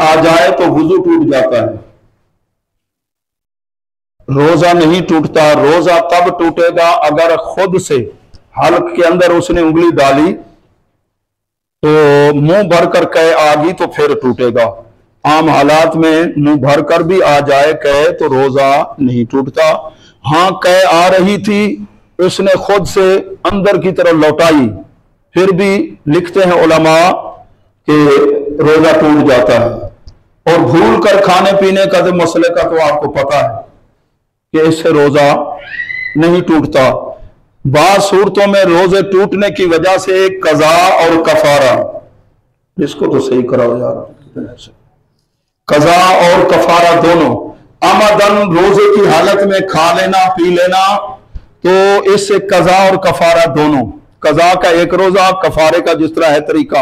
आ जाए तो वुजू टूट जाता है, रोजा नहीं टूटता। रोजा तब टूटेगा अगर खुद से हल्क के अंदर उसने उंगली डाली तो मुंह भरकर कह आ गई तो फिर टूटेगा। आम हालात में मुंह भरकर भी आ जाए कह तो रोजा नहीं टूटता। हाँ, कह आ रही थी, उसने खुद से अंदर की तरफ लौटाई, फिर भी लिखते हैं उलमा कि रोजा टूट जाता है। और भूल कर खाने पीने का तो मसले का तो आपको पता है कि इससे रोजा नहीं टूटता। बाद सूरतों में रोजे टूटने की वजह से कज़ा और कफारा, इसको तो सही कराओ यार, कज़ा और कफारा दोनों, आमदन रोजे की हालत में खा लेना पी लेना, तो इससे कज़ा और कफारा दोनों, कज़ा का एक रोजा, कफारे का जिस तरह है तरीका,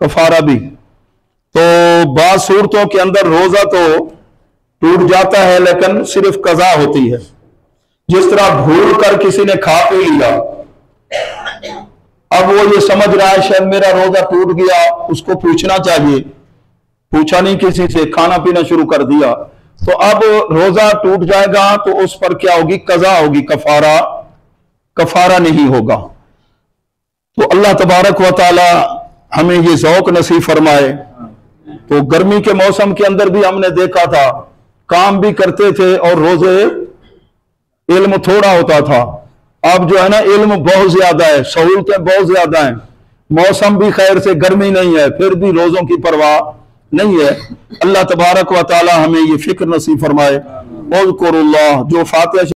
कफारा भी। तो बाद सूरतों के अंदर रोजा तो टूट जाता है लेकिन सिर्फ कज़ा होती है। जिस तरह भूल कर किसी ने खा पी लिया, अब वो ये समझ रहा है शायद मेरा रोजा टूट गया, उसको पूछना चाहिए, पूछा नहीं किसी से, खाना पीना शुरू कर दिया, तो अब रोजा टूट जाएगा तो उस पर क्या होगी, कज़ा होगी, कफारा नहीं होगा। तो अल्लाह तबारक व तआला हमें ये ज़ौक़ नसीब फरमाए। तो गर्मी के मौसम के अंदर भी हमने देखा था, काम भी करते थे और रोजे इल्म थोड़ा होता था। अब जो है ना इल्म बहुत ज्यादा है, सहूलतें बहुत ज्यादा हैं, मौसम भी खैर से गर्मी नहीं है, फिर भी रोजों की परवाह नहीं है। अल्लाह तबारक व तआला हमें ये फिक्र नसीब फरमाए। उज़्कुरुल्लाह, जो फातिहा